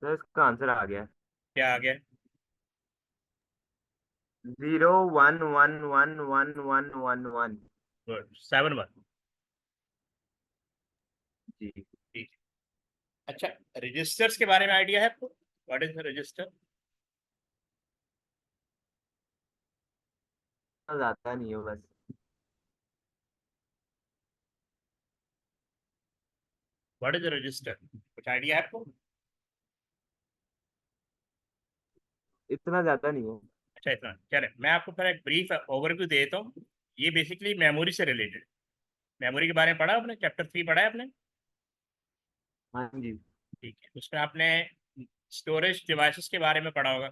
तो इसका आंसर आ गया। क्या आ गया? 0 1 1 1 1 1 1। गुड, 7-1। जी। ठीक है। अच्छा, रजिस्टर्स के बारे में आइडिया है आपको? What is register? आता नहीं है बस। व्हाट इज रजिस्टर, कुछ आइडिया है आपको? इतना ज्यादा नहीं है। अच्छा, इतना चले, मैं आपको फिर एक ब्रीफ ओवरव्यू दे देता हूँ। ये बेसिकली मेमोरी से रिलेटेड। मेमोरी के बारे में पढ़ा आपने? चैप्टर 3 पढ़ा है आपने? हाँ जी। ठीक है, उसमें आपने स्टोरेज डिवाइसेस के बारे में पढ़ा होगा।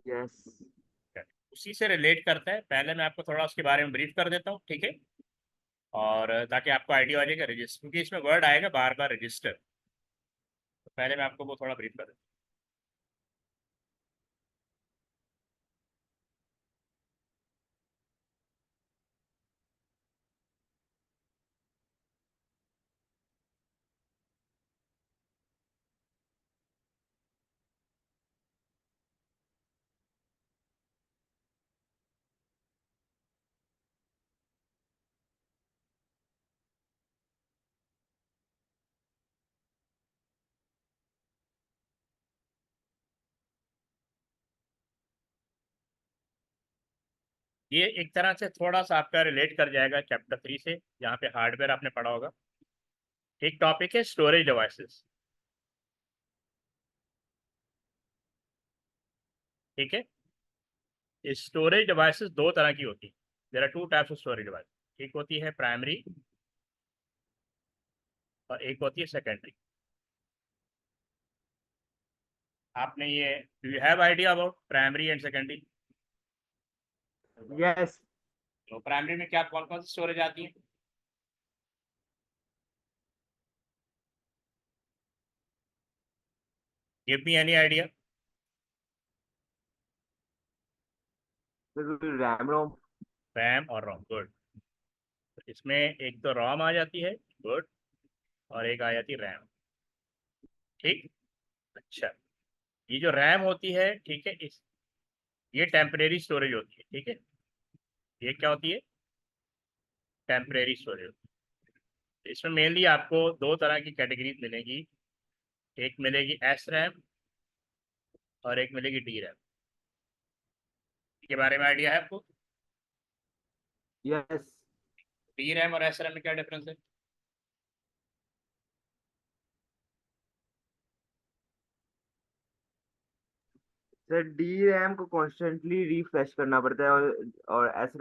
यस। चलिए, उसी से रिलेट करता है। पहले मैं आपको थोड़ा उसके बारे में ब्रीफ कर देता हूँ, ठीक है? और ताकि आपको आइडिया हो जाएगा रजिस्टर, क्योंकि इसमें वर्ड आएगा बार बार रजिस्टर। तो पहले मैं आपको वो थोड़ा ब्रीफ कर देता हूँ। ये एक तरह से थोड़ा सा आपका रिलेट कर जाएगा चैप्टर 3 से, जहाँ पे हार्डवेयर आपने पढ़ा होगा। एक टॉपिक है स्टोरेज डिवाइसेस, ठीक है? स्टोरेज डिवाइसेस दो तरह की होती है। There are two types of storage device. एक होती है प्राइमरी और एक होती है सेकेंडरी। आपने ये, do you have idea about primary and secondary? Yes. तो प्राइमरी में क्या, कौन कौन सी स्टोरेज आती है? Give me any idea. RAM ROM. RAM और रोम, गुड। इसमें एक तो रोम आ जाती है, गुड, और एक आ जाती है रैम, ठीक। अच्छा, ये जो रैम होती है, ठीक है, इस ये टेम्परेरी स्टोरेज होती है, ठीक है। ये क्या होती है? टेम्परेरी स्टोरेज होती है। इसमें मेनली आपको दो तरह की कैटेगरीज मिलेगी। एक मिलेगी एस रैम और एक मिलेगी डी रैम। के बारे में आइडिया है आपको? यस डी रैम और एस रैम में क्या डिफरेंस है? सर, डी रैम को कॉन्स्टेंटली रिफ्रेश करना पड़ता है, और S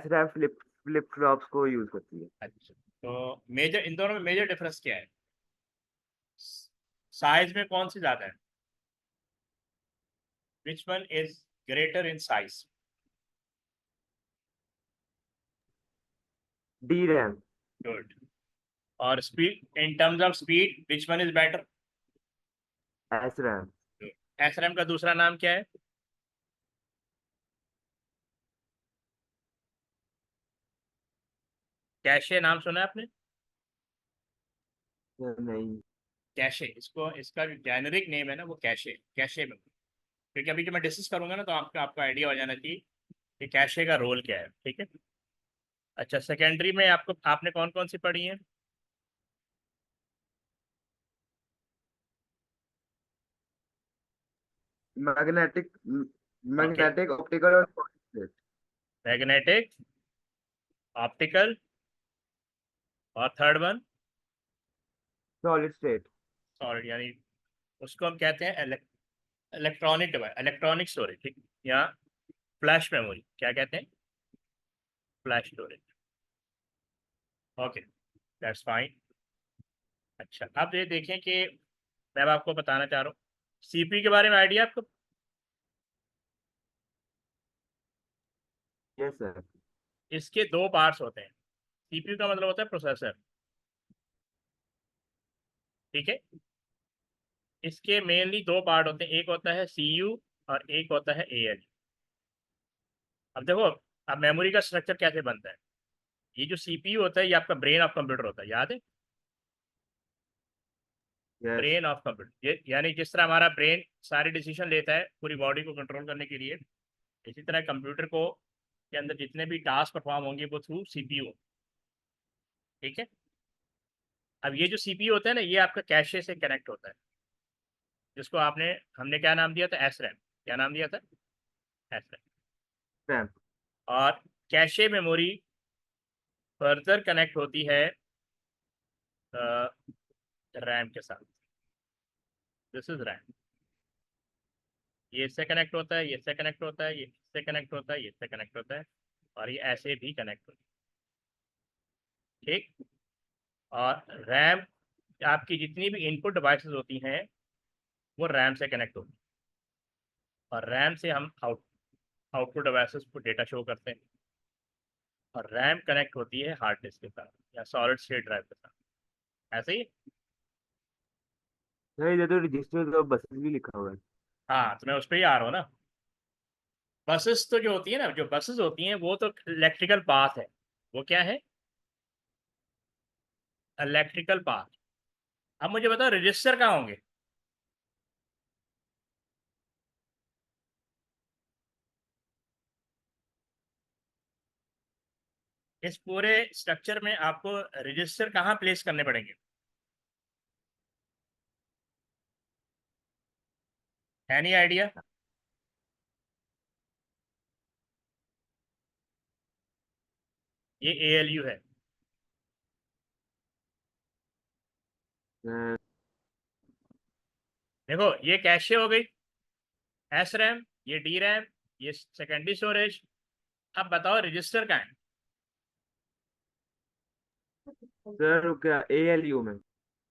RAM flip flip flops को यूज करती है। अच्छा, तो मेजर, इन दोनों में मेजर डिफरेंस क्या है? साइज में कौन सी ज्यादा है? Which one is greater in size? D RAM. Good. और speed, in terms of speed, which one is better? S RAM. S RAM का दूसरा नाम क्या है? कैशे, नाम सुना है आपने? नहीं। कैशे, इसको, इसका जो जेनेरिक नेम है ना, वो कैशे, कैशे में। क्योंकि अभी जो मैं डिस्कस करूंगा ना, तो आपका आपका आइडिया हो जाना चाहिए कि कैशे का रोल क्या है, ठीक है। अच्छा, सेकेंडरी में आपको, आपने कौन कौन सी पढ़ी है? मैग्नेटिक ओके, मैग्नेटिक ऑप्टिकल और मैग्नेटिक, ऑप्टिकल, और third one? Solid state. Solid, यानी उसको हम कहते हैं इलेक्ट्रॉनिक डिवाइस, इलेक्ट्रॉनिक स्टोरेज, ठीक। या फ्लैश मेमोरी, क्या कहते हैं? Flash storage. Okay, that's fine. अच्छा, अब ये देखें कि मैं अब आपको बताना चाह रहा हूँ, सीपीयू के बारे में आइडिया आपको? Yes sir. इसके दो पार्ट्स होते हैं। सीपीयू का मतलब होता है प्रोसेसर, ठीक है। इसके मेनली दो पार्ट होते हैं, एक होता है सीयू और एक होता है एएलयू। अब देखो, अब मेमोरी का स्ट्रक्चर कैसे बनता है। ये जो सीपीयू होता है, ये आपका ब्रेन ऑफ कंप्यूटर होता है, याद है? यस ब्रेन ऑफ कंप्यूटर, यानी जिस तरह हमारा ब्रेन सारे डिसीजन लेता है पूरी बॉडी को कंट्रोल करने के लिए, इसी तरह कंप्यूटर को के अंदर जितने भी टास्क परफॉर्म होंगे वो थ्रू सीपीयू। ठीक है। अब ये जो सीपीयू होता है ना, ये आपका कैशे से कनेक्ट होता है, जिसको हमने क्या नाम दिया था, एस रैम। क्या नाम दिया था, एस रैम। रैम। और कैशे मेमोरी फर्दर कनेक्ट होती है रैम के साथ। This is RAM. ये इससे कनेक्ट होता है, ये इससे कनेक्ट होता है, ये इससे कनेक्ट होता है, ये इससे कनेक्ट होता है, और ये ऐसे भी कनेक्ट होता है। ठीक। और रैम, आपकी जितनी भी इनपुट डिवाइसेस होती हैं वो रैम से कनेक्ट होती है, और रैम से हम आउटपुट डिवाइसेस को डेटा शो करते हैं, और रैम कनेक्ट होती है हार्ड डिस्क के साथ या सॉलिड स्टेट ड्राइव के साथ। ऐसे ही। सर इधर तो रजिस्टर में तो बसेस भी लिखा हुआ है। हाँ, तो मैं उस पर ही आ रहा हूँ ना। बसेस तो जो होती है ना, जो बसेस होती हैं वो तो इलेक्ट्रिकल पाथ है। वो क्या है, इलेक्ट्रिकल पाथ। अब मुझे बताओ रजिस्टर कहाँ होंगे। इस पूरे स्ट्रक्चर में आपको रजिस्टर कहाँ प्लेस करने पड़ेंगे, एनी आइडिया। ये एएलयू है। अ, देखो ये कैशे हो गई, एस रैम, ये डी रैम, ये सेकेंडरी स्टोरेज। अब बताओ रजिस्टर कहाँ है। सर वो क्या ALU में।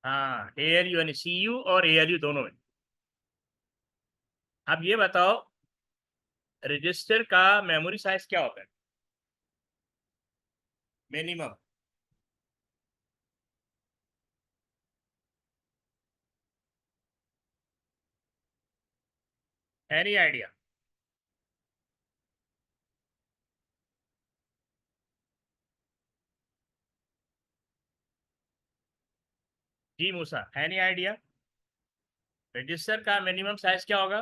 हाँ, एएलयू यानी सीयू और एएलयू दोनों में। अब ये बताओ रजिस्टर का मेमोरी साइज क्या होता है, मिनिमम। Any idea. जी मूसा, एनी आइडिया, रजिस्टर का मिनिमम साइज क्या होगा।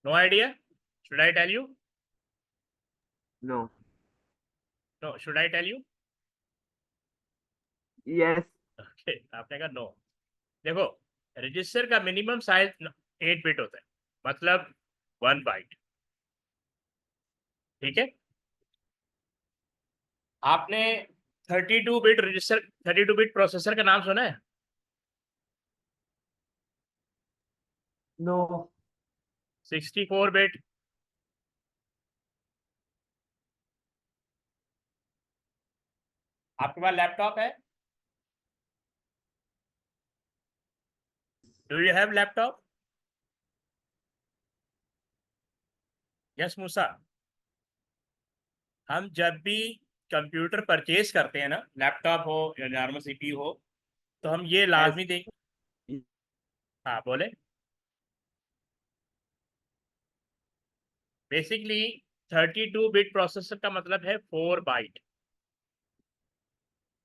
No idea, should I tell you. No. No, should I tell you. Yes. Okay, आपने कहा नो। देखो रजिस्टर का मिनिमम साइज 8 बिट होता है, मतलब 1 बाइट। ठीक है। आपने 32 बिट रजिस्टर, 32 बिट प्रोसेसर का नाम सुना है। नो। 64 बिट। आपके पास लैपटॉप है, do you have laptop. Yes Musa. हम जब भी कंप्यूटर परचेज करते हैं ना, लैपटॉप हो या नॉर्मल सीपीयू हो, तो हम ये एस। लाजमी देख। हाँ बोले। बेसिकली 32 बिट प्रोसेसर का मतलब है 4 बाइट।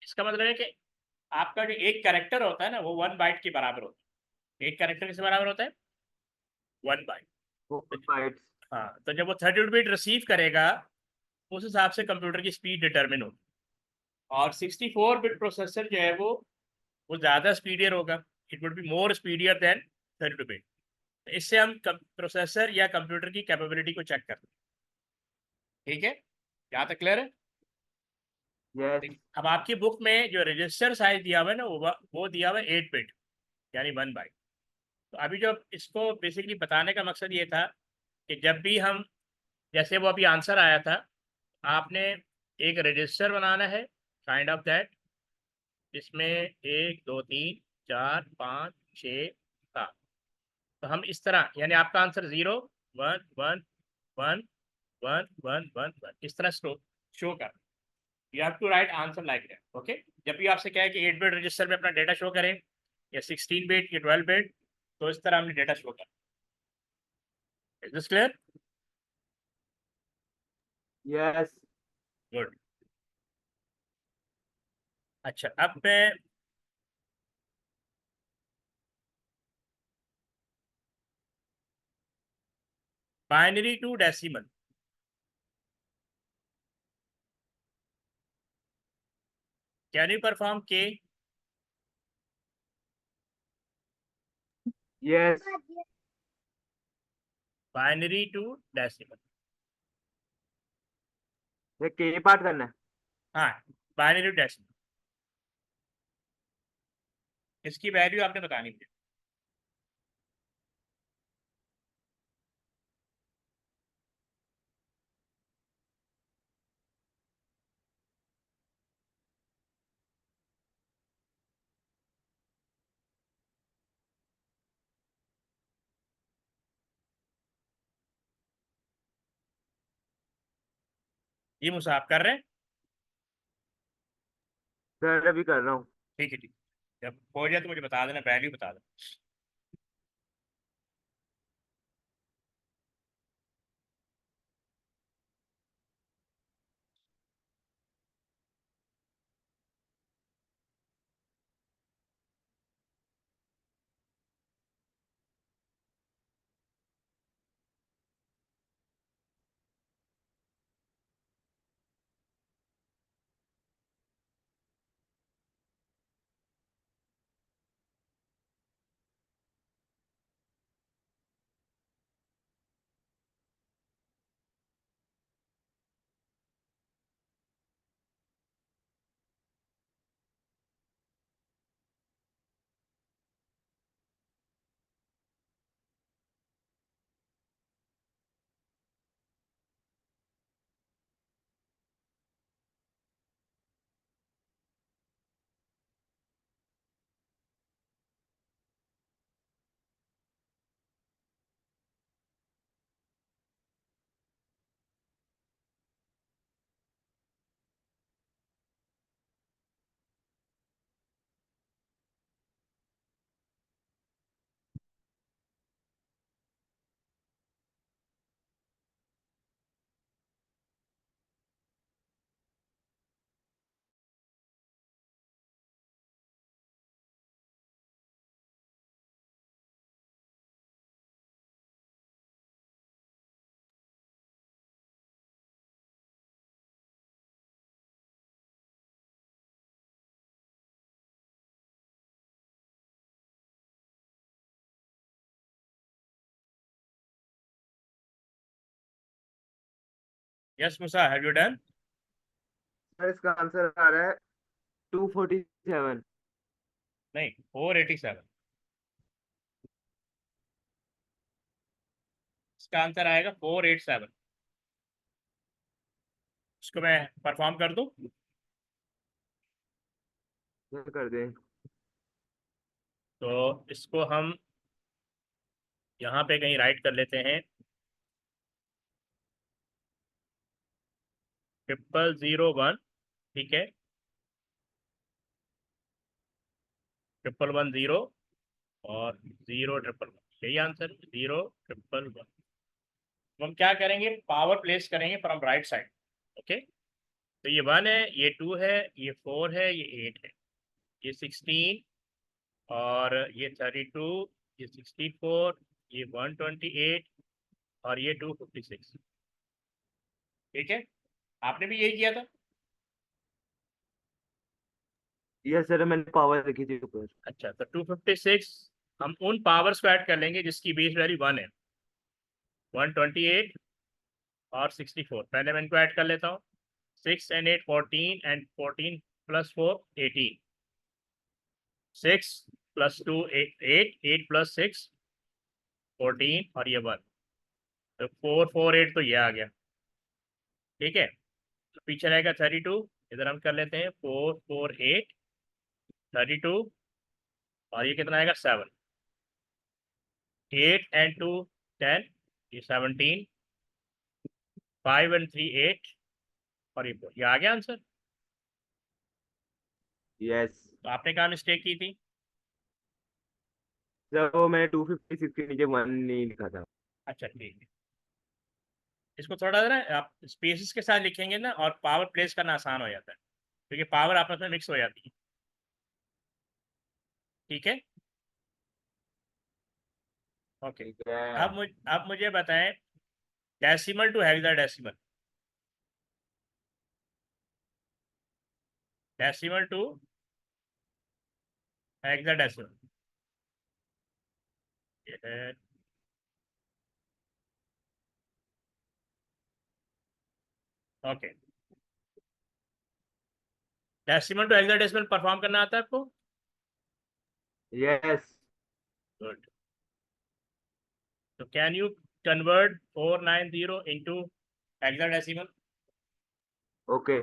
इसका मतलब है कि आपका जो एक कैरेक्टर होता है ना, वो 1 बाइट के बराबर होता है। एक कैरेक्टर किसके बराबर होता है, 1 बाइट। 4 बाइट्स। हाँ, तो जब वो 32 बिट रिसीव करेगा, उस हिसाब से कंप्यूटर की स्पीड डिटरमिन होगी। और 64 बिट प्रोसेसर जो है वो ज़्यादा स्पीडियर होगा। It would be more speedier than 32 bit. इससे हम प्रोसेसर या कंप्यूटर की कैपेबिलिटी को चेक करते हैं। ठीक है, यहाँ तक क्लियर है। यस। अब आपकी बुक में जो रजिस्टर साइज दिया हुआ है ना, वो दिया हुआ है 8 बिट, यानी 1 बाइट। तो अभी जो इसको बेसिकली बताने का मकसद ये था कि जब भी हम, जैसे वो अभी आंसर आया था, आपने एक रजिस्टर बनाना है काइंड ऑफ दैट, जिसमें 1 2 3 4 5 6 7। तो हम इस तरह, यानी आपका आंसर 0 1 1 1 1 1 1 इस तरह शो कर। You have to write answer like that. Okay. जब भी आपसे कहे कि 8 बिट रजिस्टर में अपना डेटा शो करें, या 16 बिट या 12 बिट, तो इस तरह हमने डेटा शो करें। Is this clear. Yes good. अच्छा, अब मैं binary to decimal, can you perform के? यस। Binary to decimal. ये के पार्ट करना है। हाँ, बाइनरी टू डेसिमल, इसकी वैल्यू आपने बतानी मुझे। ये मुझसे आप कर रहे हैं? सर अभी कर रहा हूँ। ठीक है, ठीक। जब हो जाए तो मुझे बता देना, वैल्यू बता देना। Yes musa, have you done? Sir इसका आंसर आ रहा है 247। नहीं, 487। इसका आंसर आएगा 487। इसको मैं परफॉर्म कर दूं? कर दें। तो इसको हम यहाँ पे कहीं राइट कर लेते हैं, 0001। ठीक है, 111 0 और 011, यही आंसर, 011। तो हम क्या करेंगे, पावर प्लेस करेंगे फ्रॉम राइट साइड। ओके, तो ये 1 है, ये 2 है, ये 4 है, ये 8 है, ये 16, और ये 32, ये 64, ये 128, और ये 256। ठीक है, आपने भी यही किया था। यस सर मैंने पावर लिखी थी ऊपर। अच्छा, तो 256 हम उन पावर्स को ऐड कर लेंगे जिसकी बेस वैल्यू 1 है, 128 और 64। पहले मैं इनको ऐड कर लेता हूँ, 6 and 8 14, and 14 plus 4 18, 6 plus 2 8, 8 plus 6 14, और ये 1, तो 448, तो ये आ गया। ठीक है, तो पीछे रहेगा 32, इधर हम कर लेते हैं 448, 32, और ये कितना आएगा 7, 8 and 2 10, ये 17, 5 and 3 8, और ये 4, ये आ गया आंसर। यस तो आपने कहाँ मिस्टेक की थी? सर वो मैंने 256 के नीचे 1 नहीं लिखा था। अच्छा, ठीक है। इसको थोड़ा सा ना आप स्पेसिस के साथ लिखेंगे ना, और पावर प्लेस करना आसान हो जाता है, क्योंकि पावर आपस में मिक्स हो जाती है। ठीक है, ओके। ठीक है। अब मुझे बताएं, decimal to hexadecimal, decimal to hexadecimal, ये है। Okay, decimal to hexadecimal perform करना आता है आपको? यस। गुड। तो can you convert 490 into hexadecimal? Okay.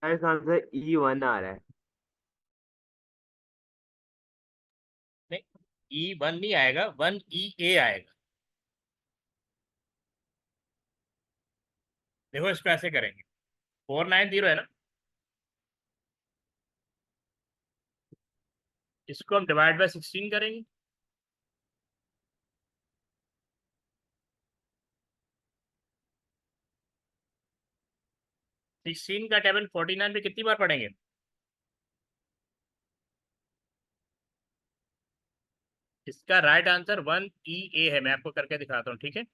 मेरे हिसाब से E1 आ रहा है। नहीं, E1 नहीं आएगा, 1EA आएगा। देखो इसको ऐसे करेंगे, 490 है ना, इसको हम डिवाइड बाय 16 करेंगे। सिक्सटीन का टेबल 49 पे कितनी बार पढ़ेंगे? इसका राइट आंसर 1EA है, मैं आपको करके दिखाता हूँ, ठीक है।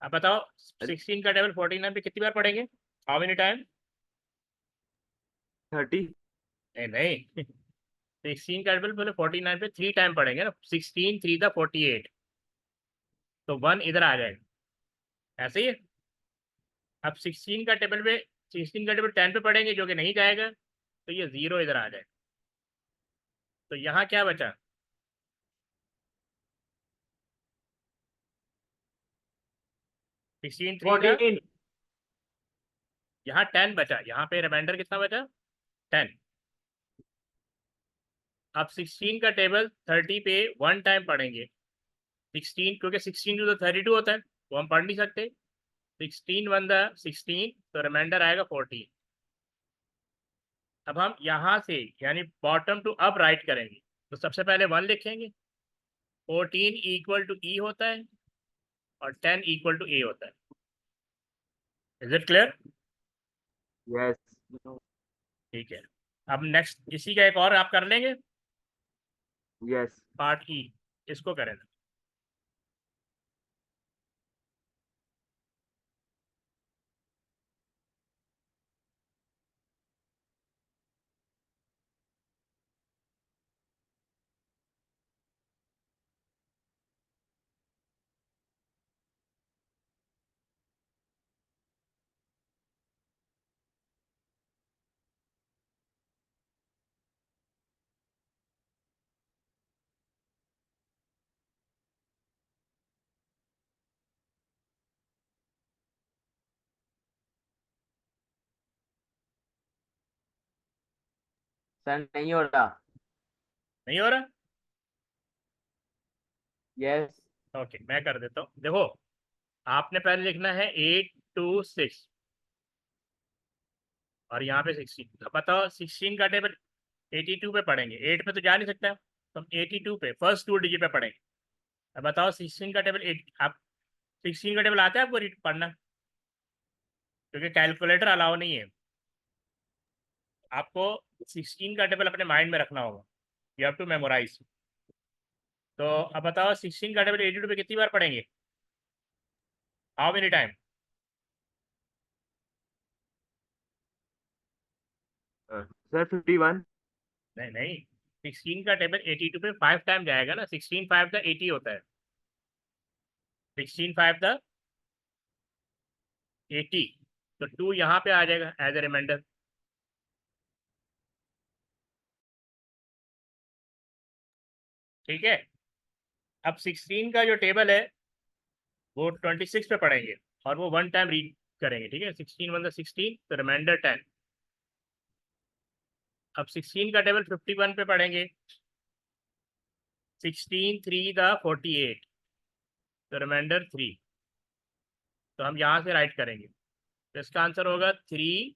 अब बताओ, 16 का टेबल 49 पे कितनी बार पढ़ेंगे? How many time? 30। नहीं नहीं, 16 का टेबल पहले 49 पे 3 टाइम पढ़ेंगे ना, 16 3 था 48, तो 1 इधर आ जाएगा, ऐसे ही है। अब 16 का टेबल 10 पे पढ़ेंगे, जो कि नहीं जाएगा, तो ये 0 इधर आ जाएगा। तो यहाँ क्या बचा? 16 3 था, 14। यहाँ 10 बचा, यहाँ पे रिमाइंडर कितना बचा? 10। अब 16 का टेबल 30 पे 1 टाइम पढ़ेंगे, 16, क्योंकि 16 टू 32 होता है, वो हम पढ़ नहीं सकते। 16 वन द 16, तो रिमाइंडर आएगा 14। अब हम यहाँ से यानी बॉटम टू अप राइट करेंगे, तो सबसे पहले 1 लिखेंगे, 14 इक्वल टू ई होता है, और 10 इक्वल टू ए होता है। Is it clear? यस। ठीक है। अब नेक्स्ट इसी का एक और आप कर लेंगे, यस। पार्ट ई, इसको करें। सर नहीं हो रहा। नहीं हो रहा? यस। ओके, मैं कर देता हूँ। देखो, आपने पहले लिखना है 8 2 6, और यहाँ पे 16। अब बताओ, 16 का टेबल 82 पे पढ़ेंगे, 8 पे तो जा नहीं सकता, तो हम 82 पे फर्स्ट 2 डिजिट पे पढ़ेंगे। अब बताओ 16 का टेबल 8, आप 16 का टेबल आता है आपको पढ़ना? क्योंकि कैलकुलेटर अलाउ नहीं है, आपको 16 का टेबल अपने माइंड में रखना होगा, यू हैव टू मेमोराइज। तो अब बताओ 16 का टेबल 82 पे कितनी बार पढ़ेंगे? How many time? सर 51। नहीं नहीं, 16 का टेबल 82 पे 5 टाइम जाएगा ना, 16 5 का 80 होता है, 16 5 का 80, तो 2 यहाँ पे आ जाएगा एज ए रिमाइंडर। ठीक है, अब 16 का जो टेबल है वो 26 पे पढ़ेंगे और वो 1 टाइम रीड करेंगे। ठीक है, 16 1 16, तो रिमाइंडर 10। अब 16 का टेबल 51 पे पढ़ेंगे, 16 3 48, तो रिमाइंडर 3। तो हम यहाँ से राइट करेंगे, तो इसका आंसर होगा 3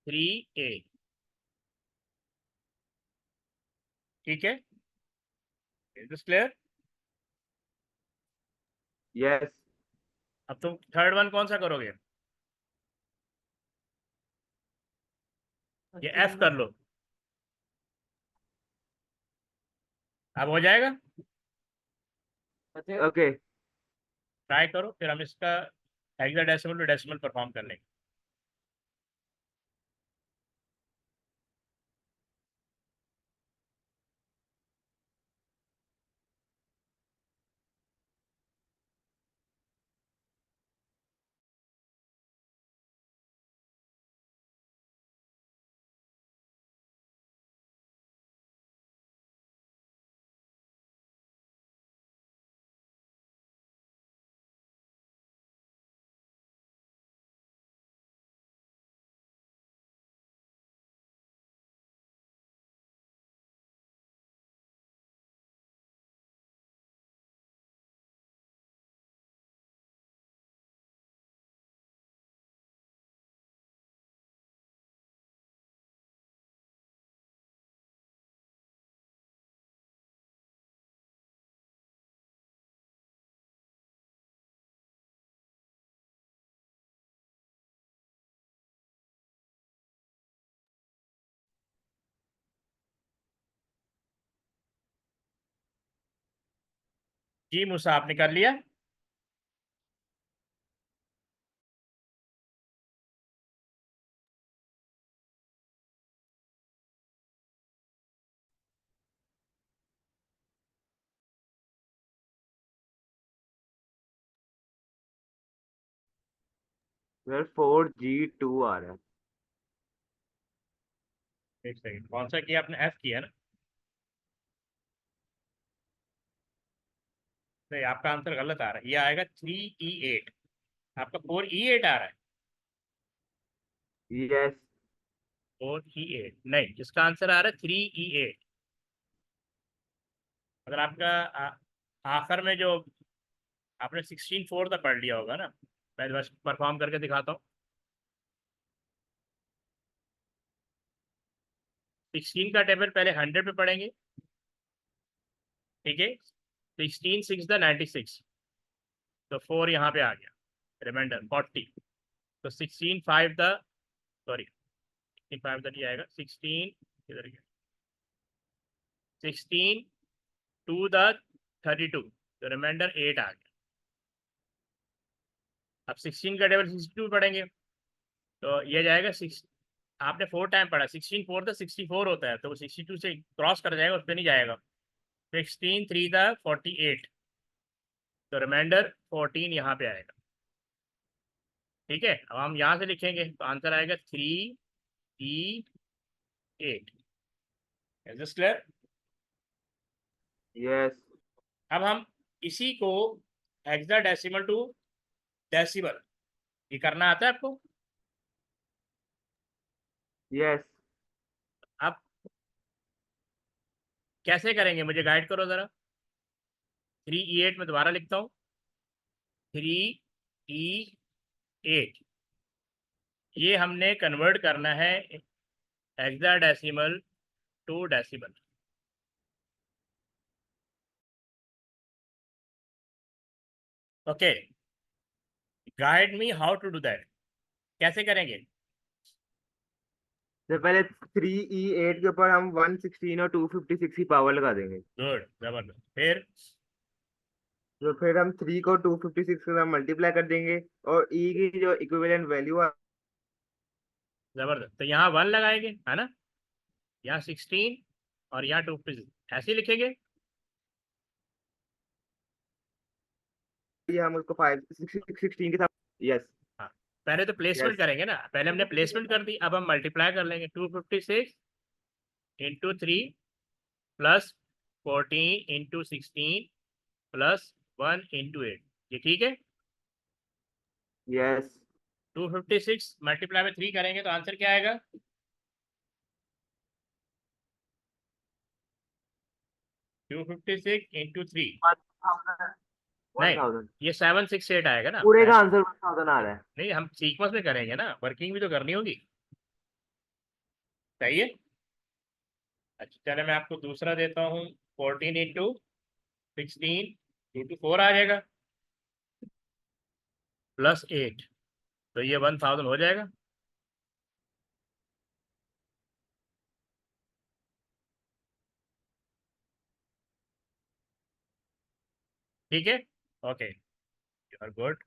3 8। ठीक है, इज दिस क्लियर? यस। अब तुम थर्ड वन कौन सा करोगे? ये एफ कर लो, अब हो जाएगा। ओके। ट्राई करो, फिर हम इसका हेक्साडेसिमल टू डेसिमल परफॉर्म कर लेंगे। जी मूसा, आपने कर लिया? सर 4G2 आ रहा है। एक सेकंड, कौन सा किया आपने? एफ किया ना? नहीं, आपका आंसर गलत आ रहा है, ये आएगा 3E8। आपका 4E8 आ रहा है। यस। 4E8 नहीं, इसका आंसर आ रहा है 3E8। अगर आपका आखिर में जो आपने 16 4 तक पढ़ लिया होगा ना, मैं बस परफॉर्म करके दिखाता हूँ। 16 का टेबल पहले 100 पे पढ़ेंगे। ठीक है, 16 6 96, तो 4 यहाँ पे आ गया, रिमाइंडर 40। तो 16 5 सॉरी 16 5 ये आएगा 16, किधर गया, 16 2 32, तो रिमाइंडर 8 आ गया। अब 16 का टेबल 62 पढ़ेंगे, तो ये जाएगा 6, आपने 4 टाइम पढ़ा, 16 4 64 होता है, तो वो 62 से क्रॉस कर जाएगा, उस पर नहीं जाएगा। 16 3 48, तो रिमाइंडर 14 यहाँ पे आएगा। ठीक है, अब हम यहाँ से लिखेंगे, तो आंसर आएगा 3E8। Is this clear? Yes. अब हम इसी को हेक्साडेसिमल टू डेसिमल, ये करना आता है आपको? यस। अब कैसे करेंगे, मुझे गाइड करो ज़रा। 3E8 में दोबारा लिखता हूँ, 3E8, ये हमने कन्वर्ट करना है hexadecimal to decimal. Okay, guide me how to do that, कैसे करेंगे? तो पहले 3E8 के ऊपर हम 116 और 256 की पावर लगा देंगे। गुड, जबरदस्त। फिर तो फिर हम 3 को 256 के साथ मल्टीप्लाई कर देंगे, और E की जो इक्विवेलेंट वैल्यू है। जबरदस्त, तो यहाँ 1 लगाएंगे, है ना, यहाँ 16 और यहाँ 256 ऐसे ही लिखेंगे। ये हम उसको 16 के साथ। यस। हाँ, पहले तो प्लेसमेंट यस। करेंगे ना, पहले हमने प्लेसमेंट कर दी, अब हम मल्टीप्लाई कर लेंगे। 256 into 3 plus 14 into 16 plus 1 into 8, ये ठीक है। यस। 256 मल्टीप्लाई में 3 करेंगे तो आंसर क्या आएगा? 256 इंटू 3, नहीं, 1000। ये 768 आएगा ना। पूरे का आंसर 1000 आ रहा है। नहीं, हम सीक्वेंस में करेंगे ना, वर्किंग भी तो करनी होगी। सही है। अच्छा, चले मैं आपको दूसरा देता हूँ। 14 इंटू 16 इंटू 4 आ जाएगा, प्लस 8, तो ये 1000 हो जाएगा। ठीक है, ओके, यू आर गुड।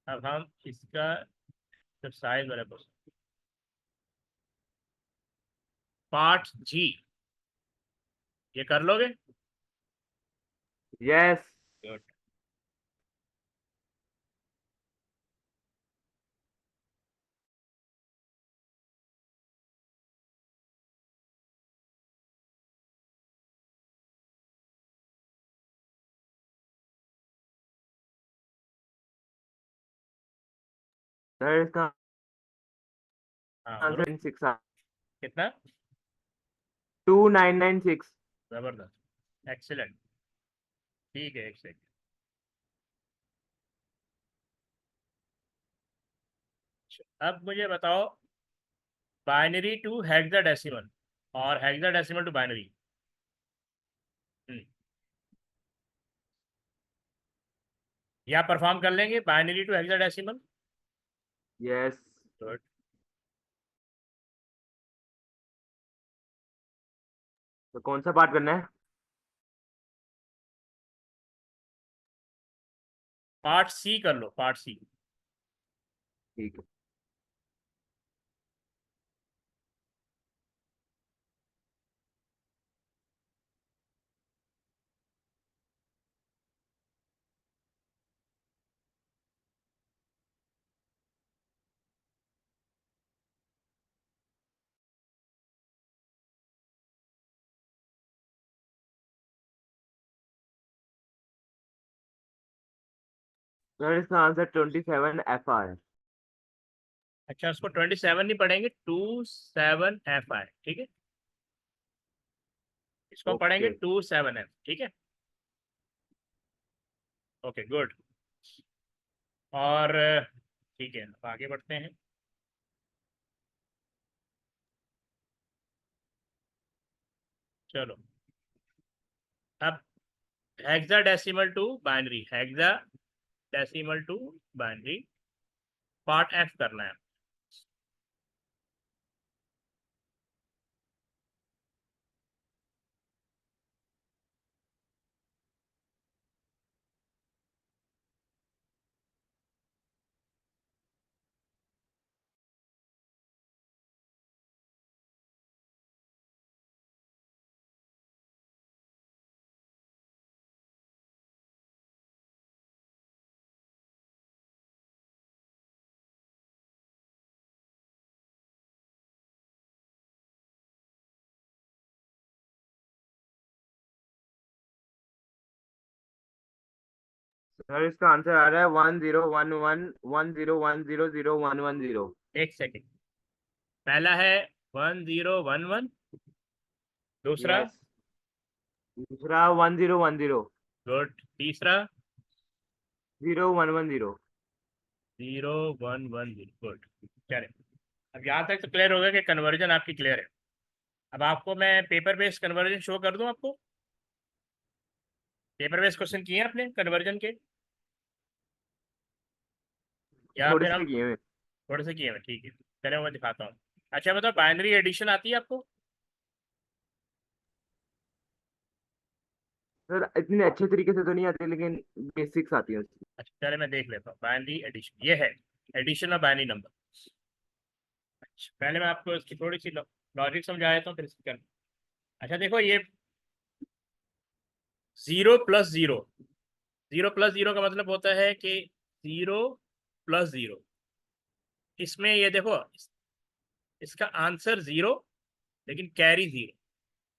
अब हम इसका एक्सरसाइज वाला क्वेश्चन, पार्ट जी, ये कर लोगे? यस। गुड। सर इसका हाँ बोलो। आंसर 6। कितना? 2996। जबरदस्त, एक्सीलेंट। ठीक है, एक सेकंड। अब मुझे बताओ, बाइनरी टू हेक्साडेसिमल और हेक्साडेसिमल टू बाइनरी। या परफॉर्म कर लेंगे binary to hexadecimal. Yes. Good. तो कौन सा पार्ट करना है? पार्ट सी कर लो, पार्ट सी। ठीक है। सर इसका आंसर 27FR है। अच्छा, उसको 27 नहीं पढ़ेंगे, 27FI, ठीक है। इसको हम पढ़ेंगे ओके। 27F, ठीक है। Okay, good. और ठीक है, अब आगे बढ़ते हैं। चलो, अब hexadecimal to binary, hexadecimal to binary, part F करना है। सर इसका आंसर आ रहा है 10111010001110। एक सेकेंड, पहला है 1011, दूसरा? यस। दूसरा 1010। गुड, तीसरा? 0110। 0110, गुड। चले, अब यहाँ तक तो क्लियर हो गया कि कन्वर्जन आपकी क्लियर है। अब आपको मैं पेपर बेस्ड कन्वर्जन शो कर दूं आपको। पेपर बेस्ड क्वेश्चन किए हैं आपने कन्वर्जन के? या थोड़े फिर से हम किए हैं। थोड़े से किए हैं, ठीक है, चलो मैं दिखाता हूँ। अच्छा बताओ, बाइनरी एडिशन आती है आपको? सर इतने अच्छे तरीके से तो नहीं आते, लेकिन बेसिक्स आती है उसकी। अच्छा चले मैं देख लेता हूँ, बाइनरी एडिशन ये है, एडिशन ऑफ बाइनरी नंबर। अच्छा पहले मैं आपको इसकी थोड़ी सी लॉजिक समझा देता हूँ, फिर इसकी कर। अच्छा देखो, ये zero plus zero, zero plus zero का मतलब होता है कि जीरो प्लस जीरो, इसमें ये देखो, इसका आंसर जीरो, लेकिन कैरी जीरो।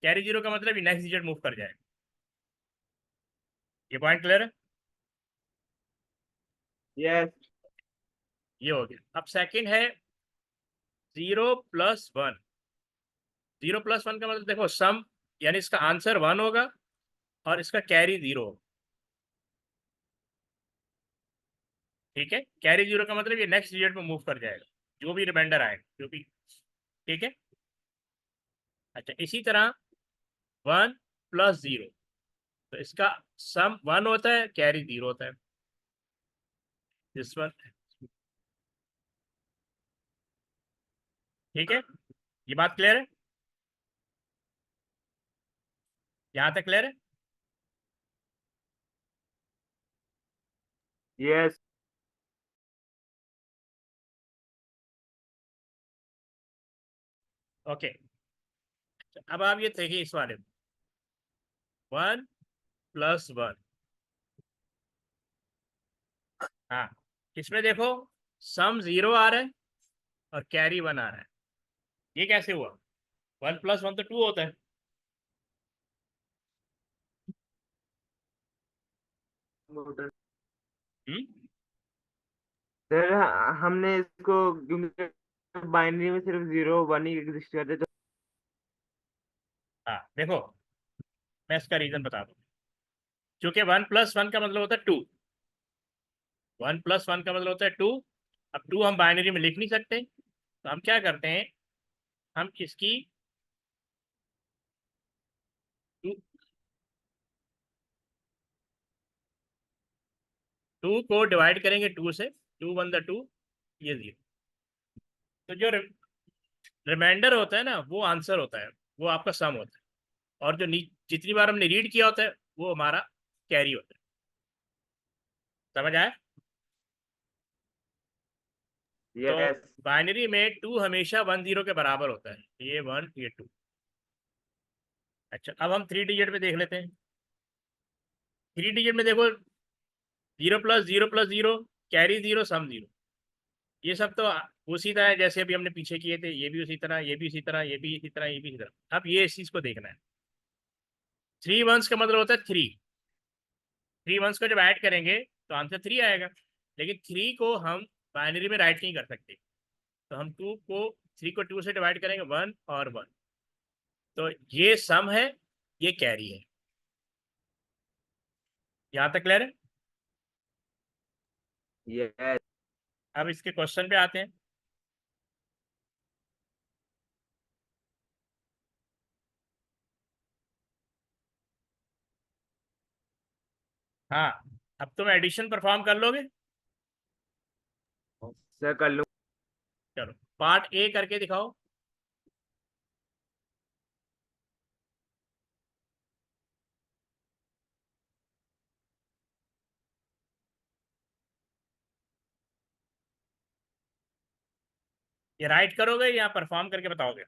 कैरी जीरो का मतलब ये नेक्स्ट डिजिट मूव कर जाएगा। ये पॉइंट क्लियर है? यस। ये हो गया। अब सेकंड है zero plus one. Zero plus one का मतलब देखो सम, यानी इसका आंसर वन होगा और इसका कैरी जीरो होगा। ठीक है, कैरी जीरो का मतलब ये नेक्स्ट डिजिट में मूव कर जाएगा, जो भी रिमाइंडर आएगा, जो भी। ठीक है। अच्छा इसी तरह वन प्लस जीरो, तो इसका सम वन होता है, कैरी जीरो होता है। This one. ठीक है, ये बात क्लियर है? यहाँ तक क्लियर है? यस। ओके। अब आप ये देखिए इस वाले में, वन प्लस वन। हाँ, इसमें देखो सम जीरो आ रहा है और कैरी वन आ रहा है। ये कैसे हुआ? वन प्लस वन तो टू होता है। हम्म। सर हमने इसको, क्योंकि बाइनरी में सिर्फ जीरो वन ही एग्जिस्ट करते, तो हाँ देखो, मैं इसका रीजन बता दूं। क्योंकि वन प्लस वन का मतलब होता है टू, वन प्लस वन का मतलब होता है टू। अब टू हम बाइनरी में लिख नहीं सकते, तो हम क्या करते हैं, हम इसकी टू, टू को डिवाइड करेंगे टू से, टू वन द टू, ये जीरो। तो जो रिमाइंडर होता है ना, वो आंसर होता है, वो आपका सम होता है। और जो जितनी बार हमने रीड किया होता है, वो हमारा कैरी होता है। समझ आया? तो यस। बाइनरी में टू हमेशा वन जीरो के बराबर होता है, ये वन ये टू। अच्छा अब हम थ्री डिजिट में देख लेते हैं। थ्री डिजिट में देखो, zero plus zero plus zero, carry zero, sum zero. ये सब तो उसी तरह है जैसे अभी हमने पीछे किए थे, ये भी उसी तरह, ये भी उसी तरह, ये भी इसी तरह, ये भी इसी तरह। अब ये इस चीज को देखना है। थ्री वंस का मतलब होता है थ्री। थ्री वंस को जब ऐड करेंगे तो आंसर थ्री आएगा, लेकिन थ्री को हम बाइनरी में राइट नहीं कर सकते, तो हम टू को, थ्री को टू से डिवाइड करेंगे, वन और वन। तो ये सम है, ये कैरी है। यहाँ तक क्लियर है? यस। अब इसके क्वेश्चन पे आते हैं। हाँ, अब तुम एडिशन परफॉर्म कर लोगे? सर कर लूँ। चलो पार्ट ए करके दिखाओ। ये राइट करोगे या परफॉर्म करके बताओगे?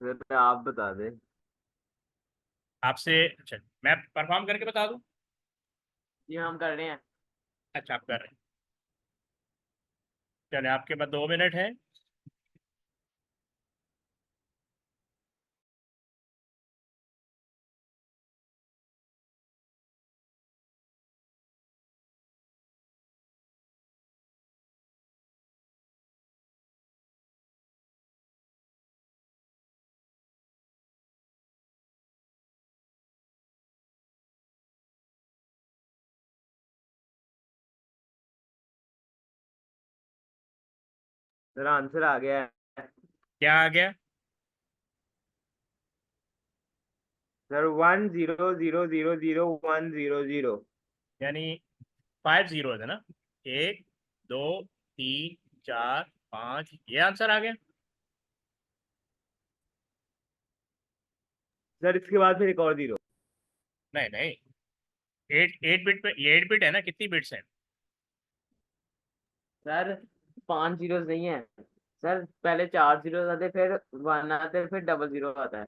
सर आप बता दें। आपसे, अच्छा मैं परफॉर्म करके बता दूं? जी हम कर रहे हैं। अच्छा आप कर रहे हैं, चले आपके पास 2 मिनट है। सर आंसर आ गया है। क्या आ गया? Sir one zero zero zero zero one zero zero. यानी 5 जीरो है ना, 1 2 3 4 5, ये आंसर आ गया। सर इसके बाद फिर एक और जीरो। नहीं नहीं, 8 बिट पे, ये 8 बिट है ना, कितनी बिट्स हैं? सर 5 जीरोस नहीं है सर, पहले 4 जीरोस आते, फिर 1 आते, फिर डबल जीरो आता है।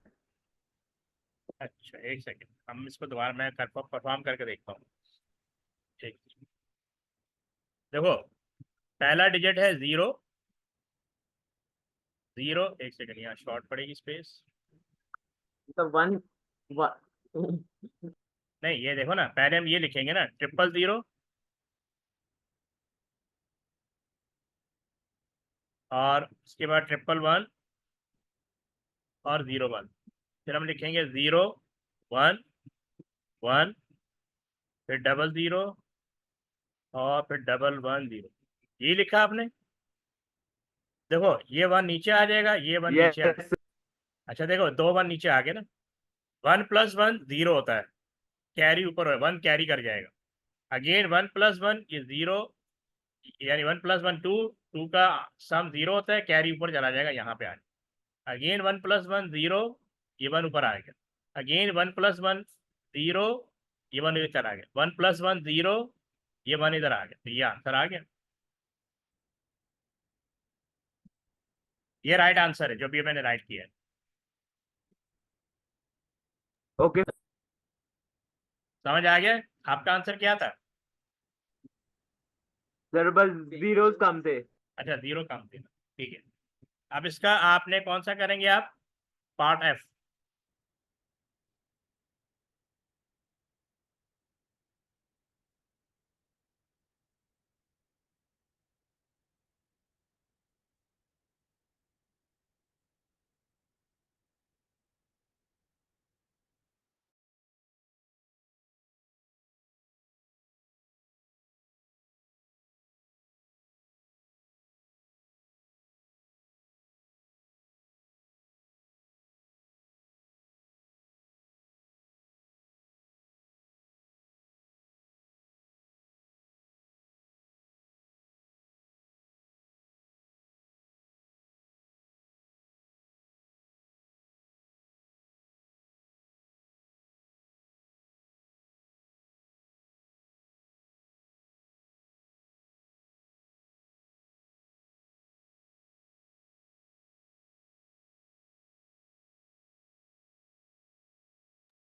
अच्छा एक सेकंड, हम इसको दोबारा मैं परफॉर्म करके देखता हूँ। ठीक, देखो पहला डिजिट है 0 0, एक सेकंड यहाँ शॉर्ट पड़ेगी स्पेस। तो वन नहीं ये देखो ना, पहले हम ये लिखेंगे ना, 000 और उसके बाद 111 और 01, फिर हम लिखेंगे 0 1 1, फिर 00 और फिर 111, ये लिखा आपने। देखो ये 1 नीचे आ जाएगा, ये 1 नीचे आ, यस। अच्छा देखो 2 1 नीचे आ गए ना। 1 + 1 0 होता है, कैरी ऊपर है, 1 कैरी कर जाएगा। अगेन 1 + 1 ये 0, यानी 1 + 1 2, 2 का सम 0 होता है, कैरी ऊपर चला जाएगा यहाँ पे आने। अगेन 1 + 1 0, ये 1 ऊपर आ गया। अगेन 1 + 1 0, ये 1 इधर चला गया। 1 + 1 0, ये 1 इधर आ गया, तो ये आंसर आ गया। ये राइट आंसर है जो भी मैंने राइट किया है। ओके समझ आ गया? आपका आंसर क्या था? सर, बस जीरोस कम थे। अच्छा 0 कम थे, ठीक है। अब इसका आपने कौन सा करेंगे आप, पार्ट एफ।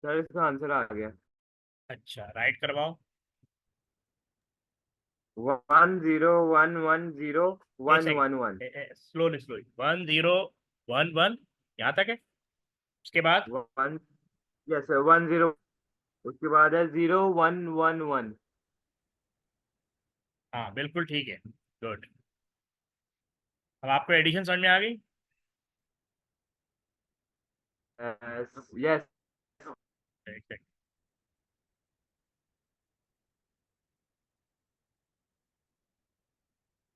सर इसका आंसर आ गया। अच्छा राइट करवाओ। 10 1 1 0 एक 1 1 1। सेकंड, स्लोली स्लोली, 1011, यहाँ तक है। उसके बाद 1, यस सर, 10। उसके बाद है 0 1 1 1। हाँ बिल्कुल ठीक है, गुड। अब आपको एडिशन समझ में आ गई? यस। एक सेकंड।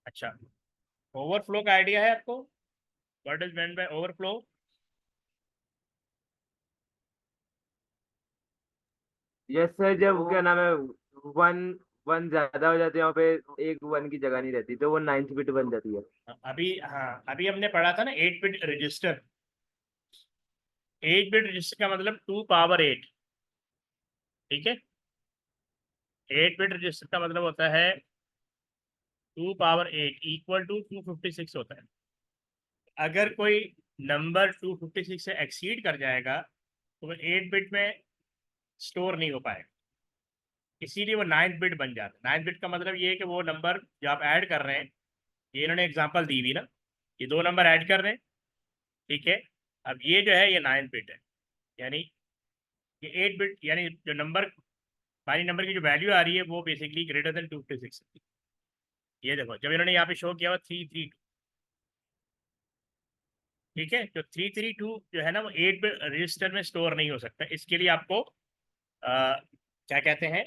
अच्छा, ओवरफ्लो का आइडिया है आपको? What is meant by overflow? Yes sir, जब क्या नाम है, वन वन ज्यादा हो जाते हैं, वहाँ पे एक वन की जगह नहीं रहती, तो वो 9th बिट बन जाती है। अभी हाँ, अभी हमने पढ़ा था ना 8 बिट रजिस्टर। 8 बिट रजिस्टर का मतलब 2 पावर 8, ठीक है। 8 बिट रजिस्टर का मतलब होता है 2 पावर 8 इक्वल टू 256 होता है। अगर कोई नंबर 256 से एक्सीड कर जाएगा तो वो 8 बिट में स्टोर नहीं हो पाएगा, इसीलिए वो 9th बिट बन जाता है। 9th बिट का मतलब ये है कि वो नंबर जो आप ऐड कर रहे हैं, ये इन्होंने एग्जांपल दी हुई ना, ये 2 नंबर ऐड कर रहे हैं, ठीक है। अब ये जो है ये 9th बिट है, यानी ये 8 बिट, यानी जो नंबर, बाइनरी नंबर की जो वैल्यू आ रही है वो बेसिकली ग्रेटर देन 256। ये देखो जब इन्होंने यहाँ पे शो किया हुआ 332, ठीक है, तो 332 जो है ना वो 8 बिट रजिस्टर में स्टोर नहीं हो सकता, इसके लिए आपको क्या कहते हैं,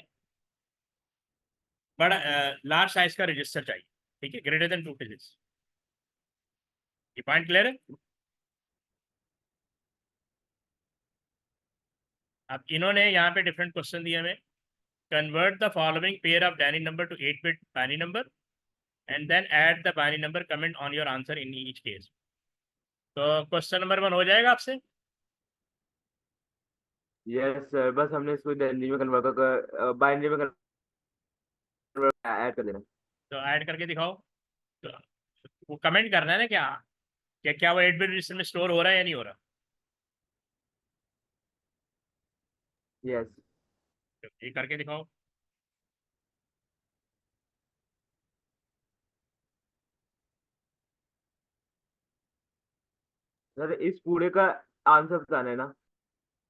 बड़ा लार्ज साइज का रजिस्टर चाहिए, ठीक है, ग्रेटर देन 256। ये पॉइंट क्लियर है? अब इन्होंने यहाँ पे डिफरेंट क्वेश्चन दिए हमें, convert the following pair of binary number to 8-bit binary number and then add the binary number comment on your answer in each case. तो क्वेश्चन नंबर 1 हो जाएगा आपसे? यस सर, बस हमने इसको बाइनरी में कन्वर्ट कर बाइनरी में ऐड कर देना। तो ऐड करके दिखाओ। तो वो कमेंट करना है ना, क्या क्या क्या वो 8-bit रजिस्टर में स्टोर हो रहा है या नहीं हो रहा? यस तो ये करके दिखाओ। सर, इस पूरे का आंसर बताना है ना?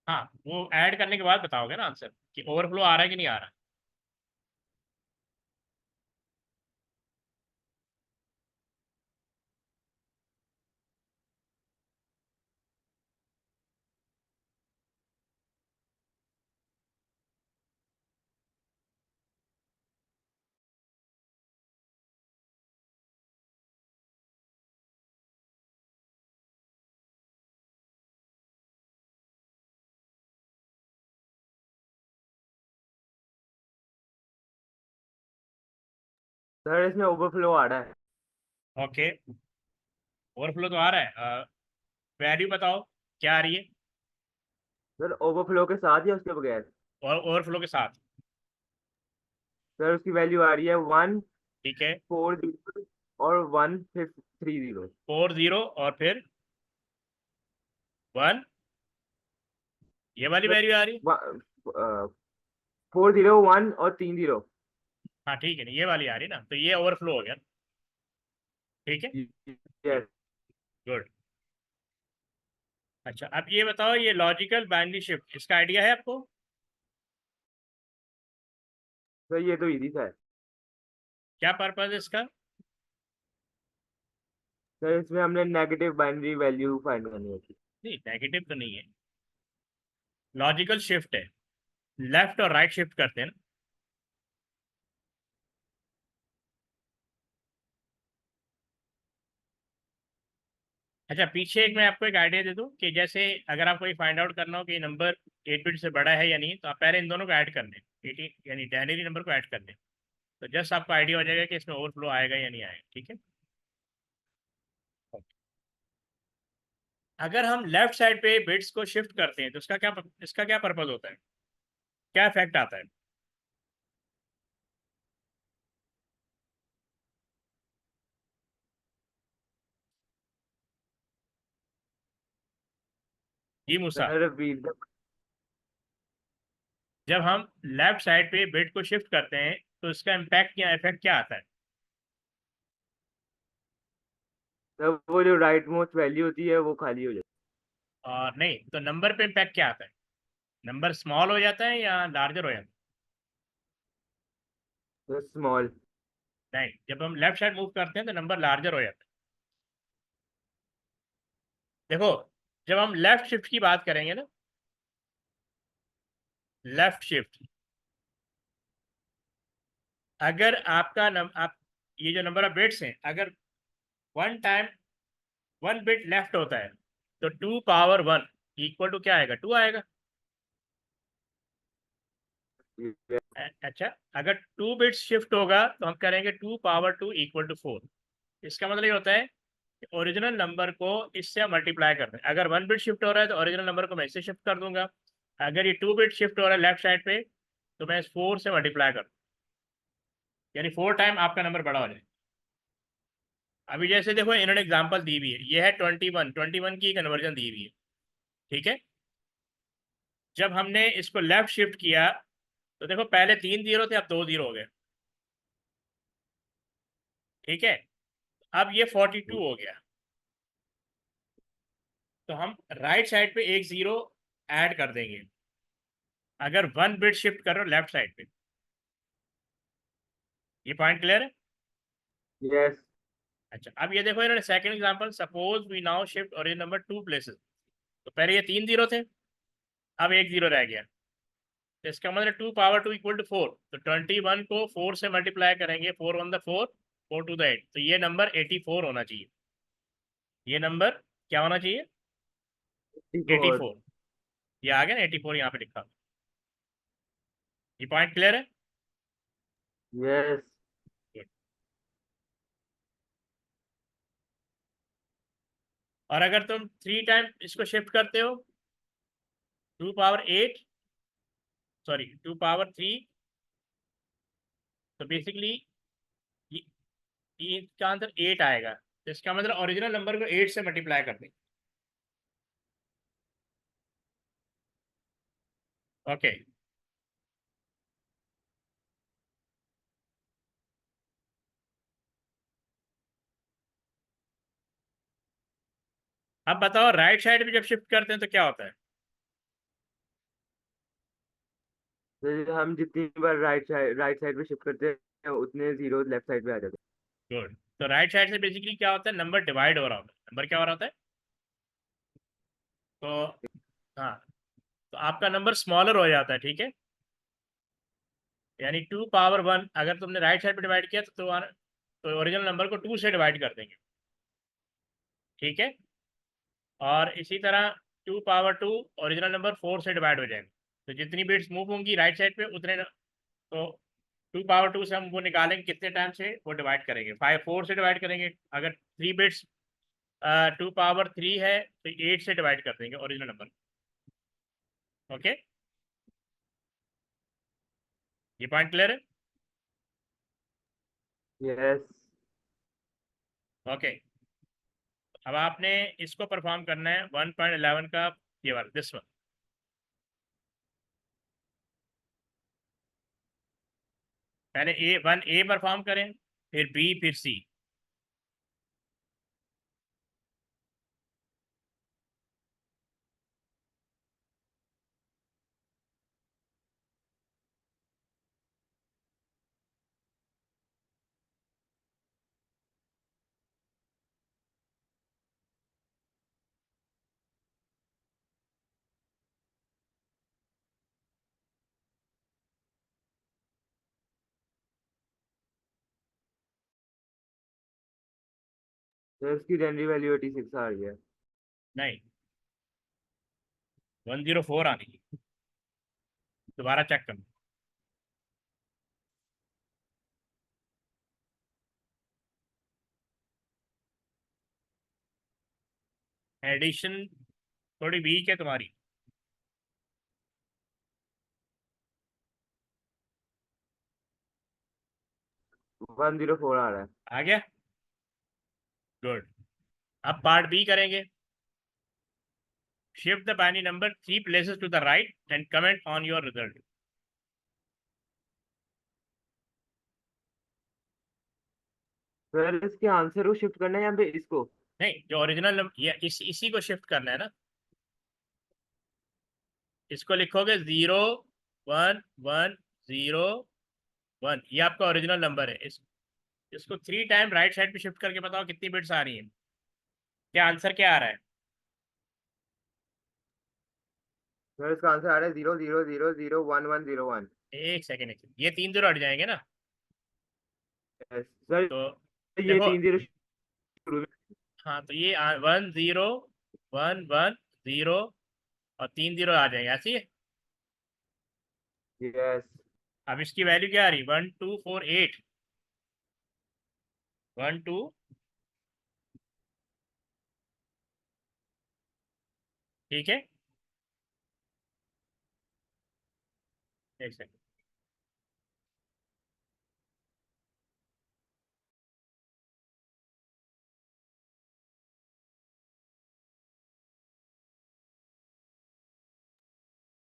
हाँ, वो ऐड करने के बाद बताओगे ना आंसर कि ओवरफ्लो आ रहा है कि नहीं आ रहा। सर, इसमें ओवरफ्लो आ रहा है। ओके, ओवरफ्लो तो आ रहा है। वैल्यू बताओ क्या आ रही है। सर, ओवरफ्लो के साथ या उसके बगैर? और ओवरफ्लो के साथ। सर, उसकी वैल्यू आ रही है ठीक है, 140 और 130। 40 और फिर 1, ये वाली वैल्यू आ रही है। 401 और 30। हाँ ठीक है ना, ये वाली आ रही है ना, तो ये ओवरफ्लो हो गया। ठीक है, यस गुड। अच्छा, अब ये बताओ, ये लॉजिकल बाइनरी शिफ्ट, इसका आइडिया है आपको? सर, ये तो इजी था। क्या पर्पज है इसका? सर, इसमें हमने नेगेटिव बाइनरी वैल्यू फाइंड करनी होती नहीं, नेगेटिव तो नहीं है, लॉजिकल शिफ्ट है, लेफ्ट और राइट शिफ्ट करते हैं ना। अच्छा, पीछे एक मैं आपको एक आइडिया दे दूं कि जैसे अगर आपको ये फाइंड आउट करना हो कि नंबर 8-bit से बड़ा है या नहीं, तो आप पहले इन दोनों को ऐड कर लें, 80 यानी डायनरी नंबर को ऐड कर लें, तो जस्ट आपको आइडिया हो जाएगा कि इसमें ओवरफ्लो आएगा या नहीं आएगा। ठीक है, अगर हम लेफ्ट साइड पे बिट्स को शिफ्ट करते हैं तो इसका क्या पर्पज होता है, क्या इफेक्ट आता है? जी है। मूसा, सर, जब हम लेफ्ट साइड पे बिट को शिफ्ट करते हैं तो इसका इम्पैक्ट या इफेक्ट क्या आता है? वो जो राइट मोस्ट वैल्यू होती है वो खाली हो जाती और नहीं तो नंबर पे इम्पैक्ट क्या आता है? नंबर स्मॉल हो जाता है या लार्जर हो जाता है। स्मॉल। है? नहीं, जब हम लेफ्ट साइड मूव करते हैं तो नंबर लार्जर हो जाता है। देखो, जब हम लेफ्ट शिफ्ट की बात करेंगे ना, लेफ्ट शिफ्ट, अगर आप ये जो नंबर ऑफ बिट्स हैं, अगर वन टाइम 1 बिट लेफ्ट होता है तो 2 पावर 1 इक्वल टू क्या आएगा? 2 आएगा। अच्छा, अगर 2 बिट्स शिफ्ट होगा तो हम करेंगे 2 पावर 2 इक्वल टू 4। इसका मतलब ये होता है कि ओरिजिनल नंबर को इससे मल्टीप्लाई कर दें। अगर 1 बिट शिफ्ट हो रहा है तो ओरिजिनल नंबर को मैं इससे शिफ्ट कर दूंगा। अगर ये 2 बिट शिफ्ट हो रहा है लेफ्ट साइड पे तो मैं इस 4 से मल्टीप्लाई कर दूँ, यानी 4 टाइम आपका नंबर बड़ा हो जाए। अभी जैसे देखो, इन्होंने एग्जांपल दी हुई है, ये है 21 की कन्वर्जन दी हुई है। ठीक है, जब हमने इसको लेफ्ट शिफ्ट किया तो देखो, पहले 3 0 थे, अब 2 0 हो गए। ठीक है, अब ये 42 हो गया, तो हम राइट साइड पे एक 0 ऐड कर देंगे अगर 1 बिट शिफ्ट कर रहे हो लेफ्ट साइड पे। ये पॉइंट क्लियर है? यस अच्छा, अब ये देखो, इन्होंने second example, suppose we now shift original number 2 places. तो पहले ये 3 0 थे, अब एक 0 रह गया, तो इसका मतलब 2 पावर 2 इक्वल टू 4। तो 21 को 4 से मल्टीप्लाई करेंगे, 4 1 4, 4 2 8, तो ये नंबर 84 होना चाहिए। ये नंबर क्या होना चाहिए? 54। 84। ये आ गया ना, 84 यहाँ पे लिखा। ये पॉइंट क्लियर है? यस। Good. और अगर तुम 3 टाइम इसको शिफ्ट करते हो, 2 पावर 8, सॉरी 2 पावर 3, तो बेसिकली ये, ये इसका आंसर 8 आएगा। तो इसका मतलब ओरिजिनल नंबर को 8 से मल्टीप्लाई कर देंगे। ओके, अब बताओ राइट साइड पे जब शिफ्ट करते हैं तो क्या होता है? तो हम जितनी बार राइट साइड पे शिफ्ट करते हैं उतने जीरो लेफ्ट साइड पे आ जाते गुड। तो राइट साइड से बेसिकली क्या होता है, नंबर डिवाइड हो रहा होता है। नंबर क्या हो रहा होता है? तो हाँ, तो आपका नंबर स्मॉलर हो जाता है, ठीक है। यानी 2 पावर 1 अगर तुमने राइट साइड पे डिवाइड किया तो ओरिजिनल नंबर को 2 से डिवाइड कर देंगे, ठीक है। और इसी तरह 2 पावर 2 ओरिजिनल नंबर 4 से डिवाइड हो जाएंगे। तो जितनी बिट्स मूव होंगी राइट साइड पे तो 2 पावर 2 से हम वो निकालेंगे कितने टाइम से वो डिवाइड करेंगे, 4 से डिवाइड करेंगे। अगर 3 बिट्स 2 पावर 3 है तो 8 से डिवाइड कर देंगे ओरिजिनल नंबर। ओके, ये पॉइंट क्लियर है? हैं। यस। ओके, अब आपने इसको परफॉर्म करना है 1.11 का, ये वाला दिस वन। पहले A परफॉर्म करें, फिर B, फिर C। तो इसकी जनरल वैल्यू 86 आ रही है। नहीं, 104 आनी है, दोबारा चेक करना। एडिशन थोड़ी वीक है तुम्हारी। 104 आ रहा है। आ गया, गुड। अब पार्ट बी करेंगे। Shift the binary number 3 places to the right and comment on your result. फिर इसके आंसर को शिफ्ट करना है यहाँ पे इसको। नहीं, जो ओरिजिनल नंबर इसी को शिफ्ट करना है ना। इसको लिखोगे 0 1 1 0 1, ये आपका ओरिजिनल नंबर है। इसको 3 टाइम राइट साइड पे शिफ्ट करके बताओ कितनी बिट्स आ रही है, क्या आंसर क्या आ रहा है? फिर इसका आंसर आ रहा है 0 0 0 0 1 1 0 1। एक सेकेंड, ये 3 0 हट जाएंगे ना। Yes sir. तो ये देखो, 3 0 शुरू में। हाँ तो ये 1 0 1 1 0 और 3 0 आ जाएंगे, ऐसी है। यस। अब इसकी वैल्यू क्या आ रही, 1248, 12। ठीक है, एक सेकेंड।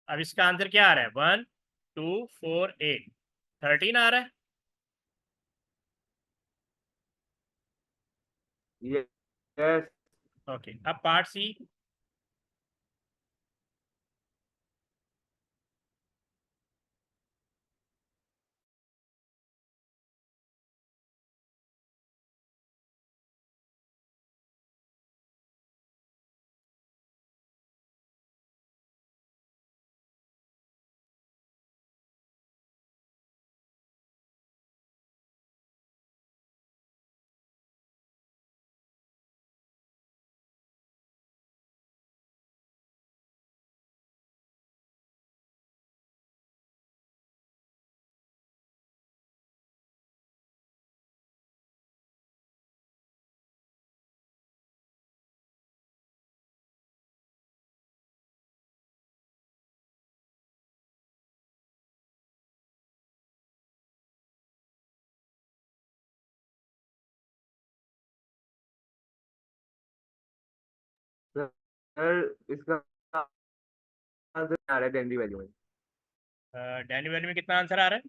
अब इसका आंसर क्या आ रहा है, 1248, 13 आ रहा है। यस। ओके, अब पार्ट सी। सर इसका आंसर आ रहा है डेनरी वैली में। डैनी वैली में कितना आंसर आ रहा है?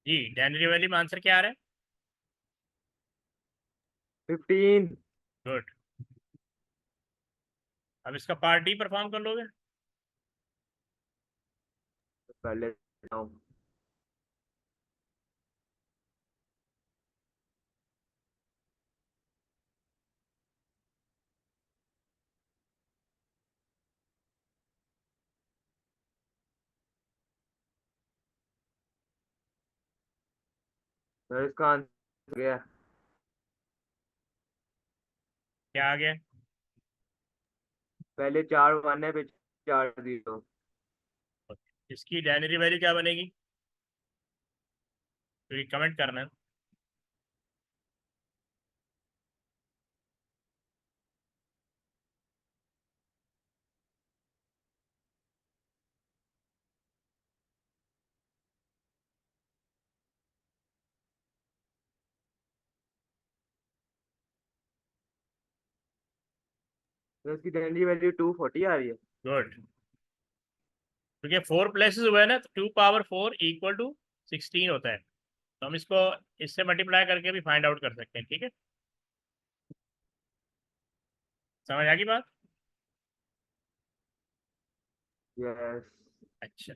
जी, डैनी वैली में आंसर क्या आ रहा है? 15। गुड। अब इसका पार्ट डी परफॉर्म कर लोगे? कर लेता हूँ। सर इसका आंसर गया। क्या आ गया? पहले 4 1 है, फिर 4 0। इसकी डैनी वैली क्या बनेगी? तो ये कमेंट करना है। तो इसकी डेनरी वैल्यू 240 आ रही है। गुड। क्योंकि 4 प्लेसेस हुए ना, तो 2 पावर 4 इक्वल टू 16 होता है। तो हम इसको इससे मल्टीप्लाई करके भी फाइंड आउट कर सकते हैं, ठीक है? समझ आ गई बात? यस। अच्छा।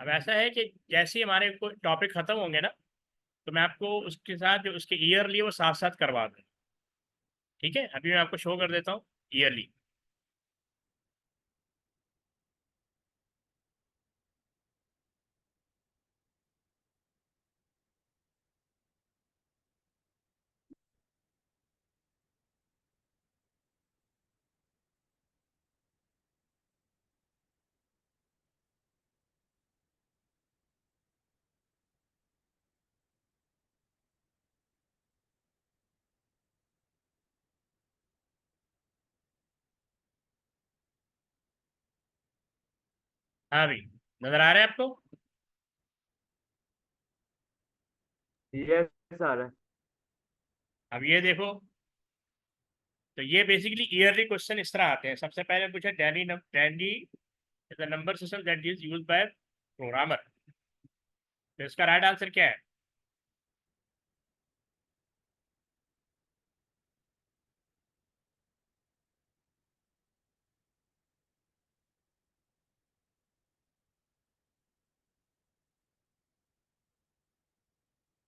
अब ऐसा है कि जैसे ही हमारे कोई टॉपिक खत्म होंगे ना, तो मैं आपको उसके साथ जो उसके ईयरली वो साथ साथ करवा दूँ। ठीक है, अभी मैं आपको शो कर देता हूँ ईयरली। हाँ भाई, नजर आ रहा है आपको? यस आ रहा है। अब ये देखो, तो ये बेसिकली ईयरली क्वेश्चन इस तरह आते हैं। सबसे पहले पूछा Danny is the number system that is used by programmer. तो इसका राइट आंसर क्या है?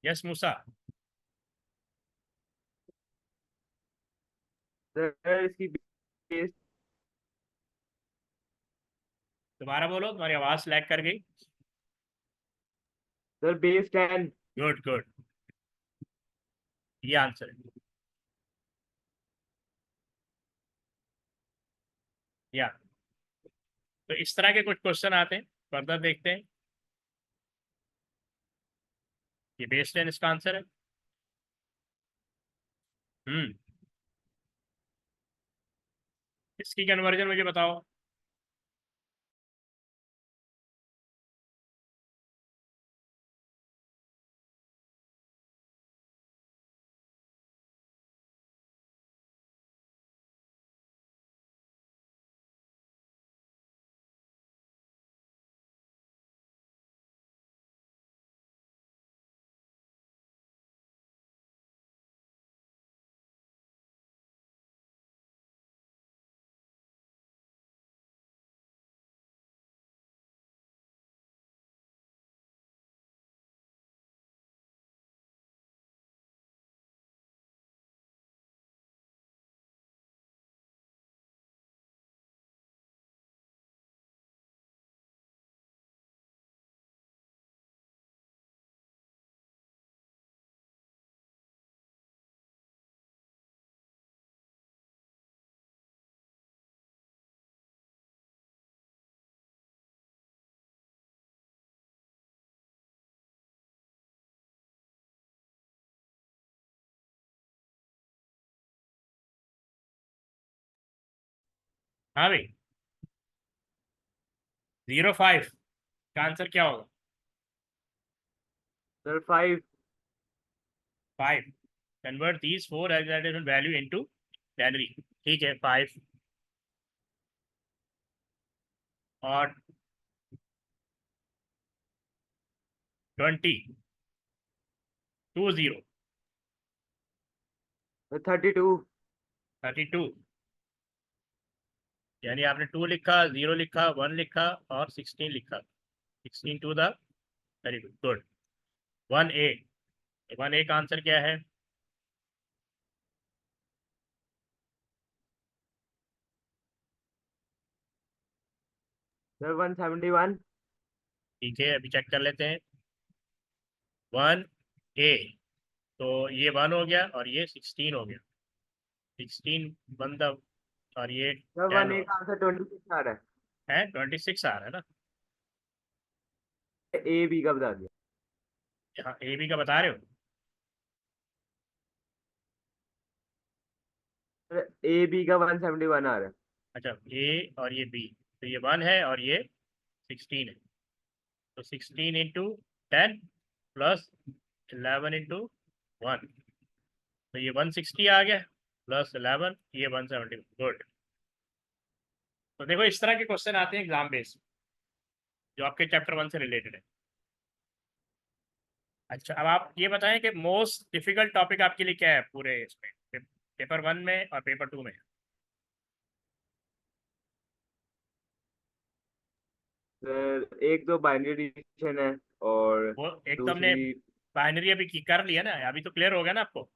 यस मूसा। सर इसकी बेस। दोबारा बोलो, तुम्हारी आवाज लैग कर गई। Sir base 10। गुड गुड, ये आंसर है। या तो इस तरह के कुछ क्वेश्चन आते हैं। फर्दर देखते हैं। ये बेस 10 इसका आंसर है। हम्म। इसकी कन्वर्जन मुझे बताओ। हाँ भाई, 05 का आंसर क्या होगा? Sir 5। 5 convert these 4 hexadecimal value into binary. ठीक है, 5 और 20 20 32। 32, यानी आपने 2 लिखा, 0 लिखा, 1 लिखा और 16 लिखा। 16 to the, very good, good. 1A, 1A का आंसर क्या है? सर 171। ठीक है, अभी चेक कर लेते हैं। 1A, तो ये 1 हो गया और ये 16 हो गया। 16 बंदा और ये सर 10 वन ए हो का आंसर 26 आ रहा है। 26 आ रहा है ना? है। ए बी का बता दिया। हाँ, ए बी का बता रहे हो? सर ए बी का 171 आ रहा है। अच्छा, ए और ये बी, तो ये 1 है और ये 16 है। तो 16 इंटू 10 प्लस 11 इंटू 1, तो ये 160 आ गया, प्लस 11 ये 170। गुड। तो देखो, इस तरह के क्वेश्चन आते हैं एग्जाम बेस्ड, जो आपके चैप्टर 1 से रिलेटेड है। अच्छा, अब आप ये बताएं कि मोस्ट डिफिकल्ट टॉपिक आपके लिए क्या है पूरे इसमें, पेपर 1 में और पेपर 2 में? सर एक तो बाइनरी डिवीजन है और वो एक तो हमने दूसरी। बाइनरी अभी कर लिया ना, अभी तो क्लियर हो गया ना आपको?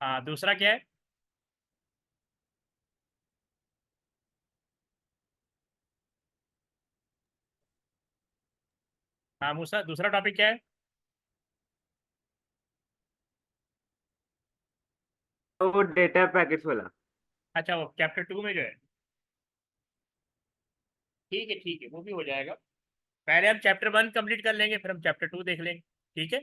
हाँ, दूसरा क्या है? हाँ मूसा, दूसरा टॉपिक क्या है? वो डेटा पैकेट्स वाला। अच्छा, वो चैप्टर 2 में जो है। ठीक है, ठीक है, वो भी हो जाएगा। पहले हम चैप्टर 1 कंप्लीट कर लेंगे, फिर हम चैप्टर 2 देख लेंगे। ठीक है,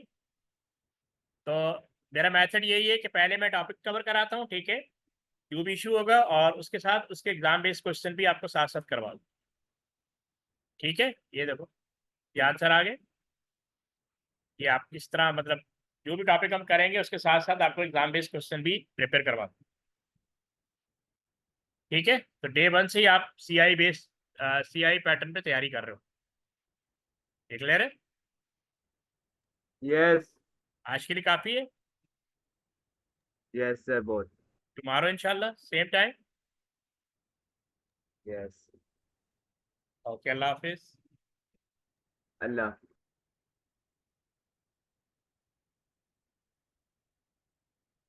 तो मेरा मेथड यही है कि पहले मैं टॉपिक कवर कराता हूँ, ठीक है, ट्यूब इशू होगा और उसके साथ उसके एग्जाम बेस्ड क्वेश्चन भी आपको साथ साथ करवा दूँ। ठीक है, ये देखो, ये आंसर आ गए। ये आप इस तरह मतलब जो भी टॉपिक हम करेंगे उसके साथ साथ आपको एग्जाम बेस्ड क्वेश्चन भी प्रिपेयर करवा दूँ। ठीक है, तो डे 1 से ही आप CI बेस्ड CI पैटर्न पे तैयारी कर रहे हो। ये क्लियर है? यस। आज के लिए काफ़ी है। यस सर बहुत। टुमारो इंशाल्लाह सेम टाइम। यस। ओके, अल्लाह हाफिज। अल्लाह।